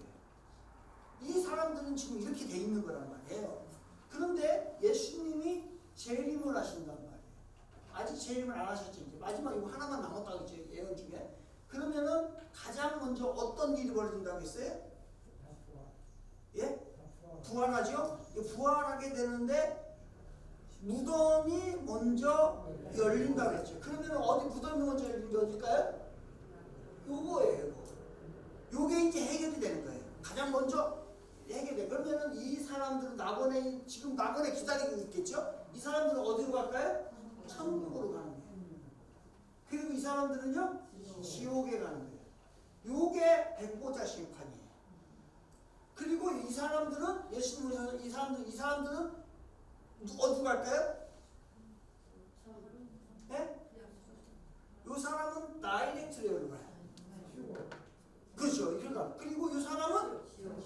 이 사람들은 지금 이렇게 돼 있는 거란 말이에요. 그런데 예수님이 재림을 하신단 말이에요. 아직 재림을 안 하셨죠. 이제 마지막 이거 하나만 남았다고 했죠. 예언 중에. 그러면은 가장 먼저 어떤 일이 벌어진다고 했어요? 예? 부활하죠? 부활하게 되는데 무덤이 먼저 열린다고 했죠. 그러면 어디 무덤이 먼저 열린 게 어딜까요? 요거예요. 요게 이제 해결이 되는 거예요. 가장 먼저 해결돼. 그러면은 이 사람들은 지금 낙원에 기다리고 있겠죠? 이 사람들은 어디로 갈까요? 천국으로 가는 거예요. 그리고 이 사람들은요? 지옥에 가는 거예요. 요게 백보자 심판이에요. 그리고 이 사람들은 예수님은 이 사람들은 어디로 갈까요? 네? 요 사람은 다이렉트로 가요. 그렇죠. 그리고 이 사람은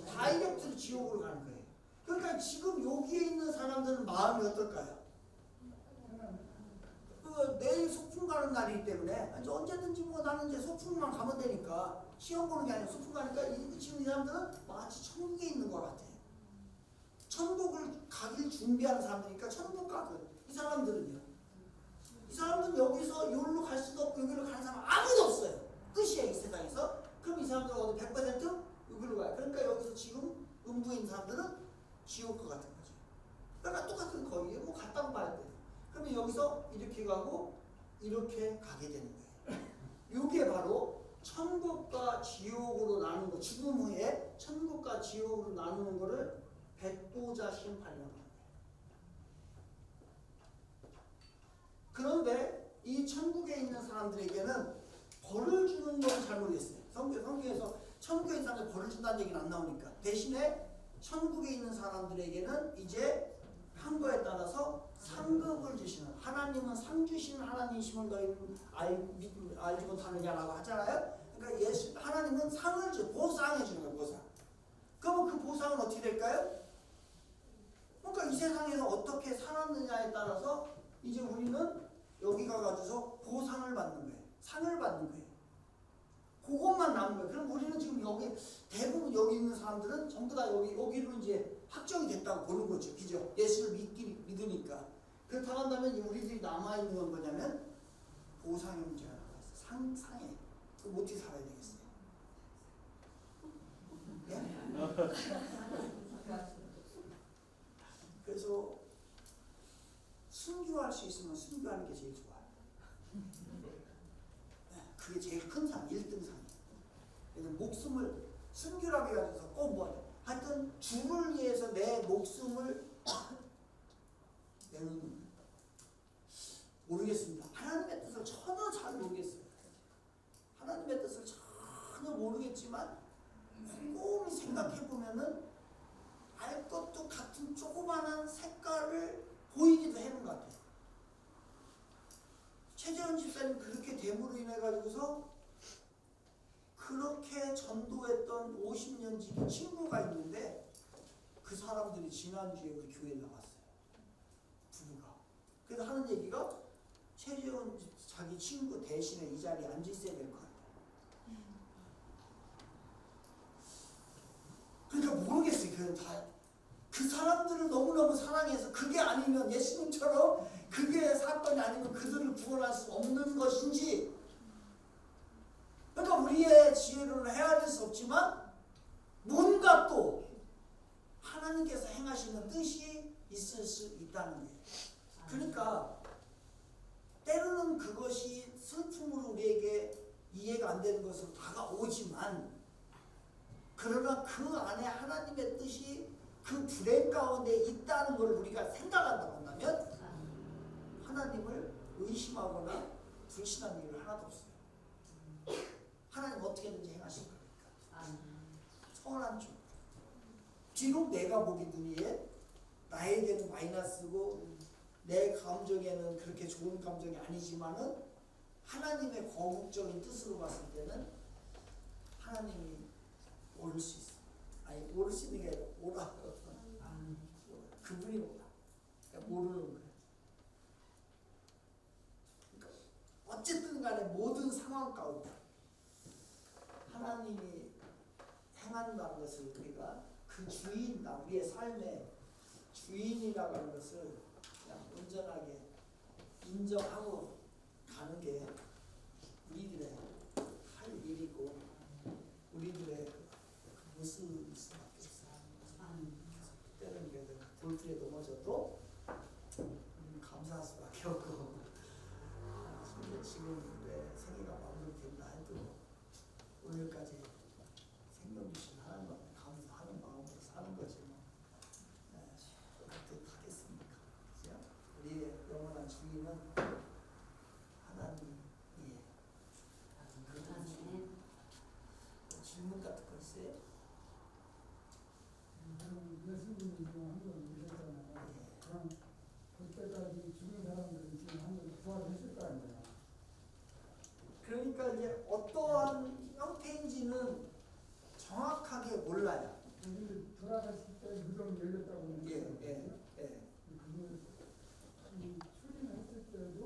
다이렉트로 지옥으로 가는 거예요. 그러니까 지금 여기에 있는 사람들은 마음이 어떨까요? 내일 소풍 가는 날이기 때문에 이제 언제든지 뭐 나는 이제 소풍만 가면 되니까 시험 보는 게 아니라 소풍 가니까 지금 이 사람들은 마치 천국에 있는 것 같아요. 천국을 가길 준비하는 사람들이니까 천국 가거든. 이 사람들은요. 이 사람들은 여기서 여기로 갈 수도 없고 여기로 가는 사람 아무도 없어요. 끝이에요. 이 세상에서. 그럼 이 사람들은 어디 100% 여기로 가요. 그러니까 여기서 지금 음부에 있는 사람들은 지옥과 같은 거죠. 그러니까 똑같은 거기에 뭐 같다고 봐야 돼요. 그러면 여기서 이렇게 가고 이렇게 가게 되는 거예요. 이게 바로 천국과 지옥으로 나누는 거. 죽음 후에 천국과 지옥으로 나누는 거를 백보자 심판이라고 합니다. 그런데 이 천국에 있는 사람들에게는 벌을 주는 건 잘 모르겠어요. 성경에서 천국에 있는 사람들 벌을 준다는 얘기는 안 나오니까. 대신에 천국에 있는 사람들에게는 이제 한 거에 따라서 상급을 주시는, 하나님은 상 주시는 하나님이심을 너희는 알지 못하느냐라고 하잖아요. 그러니까 하나님은 상을 보상해 주는 거예요. 보상. 그러면 그 보상은 어떻게 될까요? 그러니까 이 세상에서 어떻게 살았느냐에 따라서 이제 우리는 여기 가가지고서 보상을 받는 거예요. 상을 받는 거예요. 그것만 남은 거예요. 그럼 우리는 지금 여기 대부분 여기 있는 사람들은 전부 다 여기로 이제 확정이 됐다고 보는 거죠. 그죠? 예수를 믿으니까. 그렇다고 한다면 우리들이 남아있는 건 뭐냐면 보상의 문제가 나와있어요. 상해. 그럼 어떻게 살아야 되겠어요? 예? 그래서 순교할 수 있으면 순교하는 게 제일 좋아요. 그게 제일 큰 상, 1등 상이에요. 그래서 목숨을 순교라고 해가지고 꼭 뭐 하여튼 주를 위해서 내 목숨을 내놓는 모르겠습니다. 하나님의 뜻을 전혀 잘 모르겠어요. 하나님의 뜻을 전혀 모르겠지만 곰곰이 생각해보면은 알 것도 같은 조그마한 색깔을 보이기도 하는 것 같아요. 최재원 집사님 그렇게 됨으로 인해 가지고서 그렇게 전도했던 50년 지기 친구가 있는데 그 사람들이 지난주에 우리 교회에 나왔어요. 부부가. 그래서 하는 얘기가 최재훈 자기 친구 대신에 이 자리에 앉아 있어야 될 것 같아요. 그러니까 모르겠어요. 그 사람들을 너무너무 사랑해서 그게 아니면 예수님처럼 그게 사건이 아니면 그들을 구원할 수 없는 것인지, 그러니까 우리의 지혜로는 헤아릴 수 없지만 뭔가 또 하나님께서 행하시는 뜻이 있을 수 있다는 거예요. 그러니까 때로는 그것이 슬픔으로 우리에게 이해가 안 되는 것으로 다가오지만, 그러나 그 안에 하나님의 뜻이 그 불행 가운데 있다는 걸 우리가 생각한다고 한다면 하나님을 의심하거나 불신하는 일은 하나도 없어요. 하나님 어떻게든지 행하실 거니까. 선한 쪽. 비록 내가 보기 눈이에 나에게는 마이너스고 내 감정에는 그렇게 좋은 감정이 아니지만은 하나님의 거국적인 뜻으로 봤을 때는 하나님이 오를 수 있어. 아니 오를 수 있는 게 아니라 오라. 그분이 오라. 그러니까 모르는 거예요. 그러니까 어쨌든 간에 모든 상황 가운데 하나님이 행한다는 것을 우리가 그 주인, 우리의 삶의 주인이라고 하는 것을 그냥 온전하게 인정하고 가는 게 우리들의 할 일이고 우리들의 그 모습일 수밖에 없어요. 때는 그래도 돌길에 넘어져도 우리는 감사할 수밖에 없고, 지금 내 생애가 마무리된다 해도 오늘까지 생명 주신 하나님 앞에 감사하는 마음으로 사는 거지 뭐. 그렇게 하겠습니까? 그죠? 우리의 영원한 주인은 하나님이에요. 질문 같은 거 있어요? 예수님이 지금 한번 오셨잖아요. 그럼 그때까지 죽은 사람들은 지금 한번 부활했을 거 아니에요. 그러니까 이제 어떠한 형태인지는 정확하게 몰라요. 근데 돌아가실 때 무덤 열렸다고 예. 그분을 출근했을 때도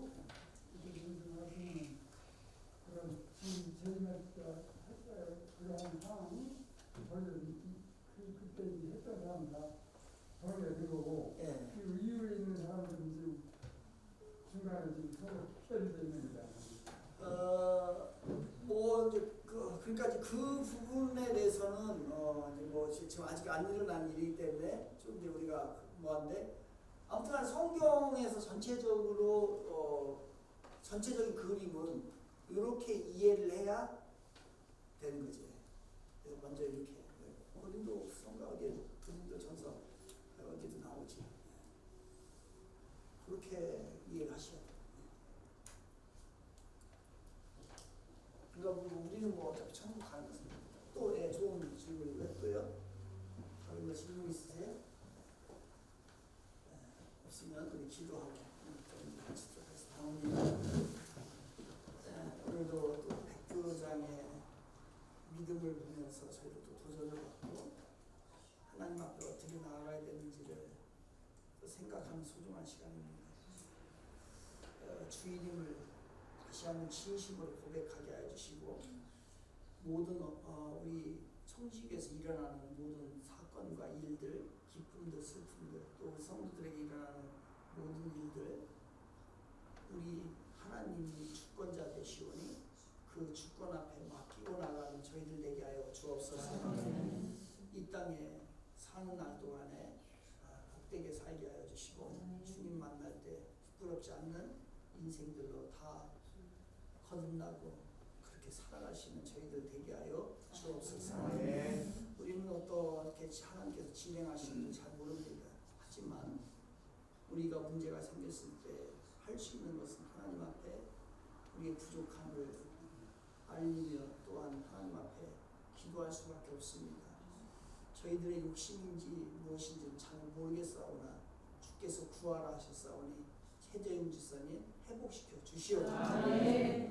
이렇게 말씀하시는 그런 지금 재림했다 했어요. 그러한 상황이 벌써 그때 이제 했던 사람 다 벌게 되고 그 이후에 있는 사람들은 지금 중간에 지금 서로 피혈이 되는 거잖아요. 뭐 이제 그러니까 이제 그 부분에 대해서는 이제 뭐 지금 아직 안 일어난 일이기 때문에 좀 이제 우리가 뭐한데, 아무튼 성경에서 전체적으로 전체적인 그림은 이렇게 이해를 해야 되는 거지. 그래서 먼저 이렇게 고린도 후서인가 어디에 고린도 전서 어디도 나오지. 그렇게 이해를 하셔야 돼요. 그러니까 우리는 뭐 어차피 천국 가는 것입니다. 또 좋은 질문을 했고요. 다른 거 질문 있으세요? 없으면 우리 기도하고 좀 같이 들어가서 나옵니다. 오늘도 또 백두장의 믿음을 보면서 저희도 또 도전을 받고 하나님 앞에 어떻게 나아가야 되는지를 또 생각하는 소중한 시간입니다. 주님을 다시 한번 진심으로 고백하게 해주시고, 모든 우리 청지기에서 일어나는 모든 사건과 일들, 기쁨들, 슬픔들, 또 성도들에게 일어나는 모든 일들, 우리 하나님이 주권자 되시오니 그 주권 앞에 맡기고 나가는 저희들 되게 하여 주옵소서. 이 땅에 사는 날 동안에 복되게 살게 하여 주시고, 주님 만날 때 부끄럽지 않는 인생들로 다 거듭나고 그렇게 살아가시는 저희들 되게 하여 주옵소서. 우리는 어떻게 하나님께서 진행하시는지 잘 모릅니다. 하지만 우리가 문제가 생겼을 때 할 수 있는 것은 하나님 앞에 우리의 부족함을 알리며 또한 하나님 앞에 기도할 수밖에 없습니다. 저희들의 욕심인지 무엇인지는 잘 모르겠사오나 주께서 구하라 하셨사오니 최재윤 지사님 회복시켜 주시옵소서.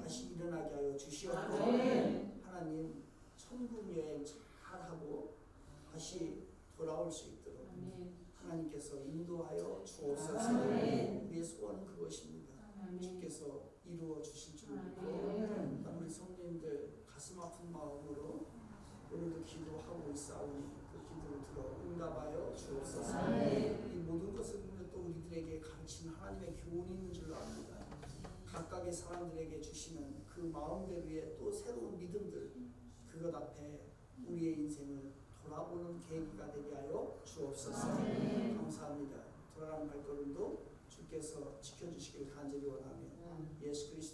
다시 일어나게 하여 주시옵소서. 하나님 여행 잘하고 다시 돌아올 수 있도록 하나님께서 인도하여 주옵소서. 우리의 소원은 그것입니다. 주께서 이루어 주실 줄 믿고 우리 성도님들 가슴 아픈 마음으로 오늘도 기도하고 있사오니 그 기도를 들어 응답하여 주옵소서. 이 모든 것을 보면 또 우리들에게 가르치는 하나님의 교훈이 있는 줄로 압니다. 각각의 사람들에게 주시는 그 마음대로의 또 새로운 믿음들, 그것 앞에 우리의 인생을 돌아보는 계기가 되게 하여 주옵소서. 감사합니다. 돌아가는 발걸음도 주께서 지켜주시길 간절히 원하며 예수 그리스도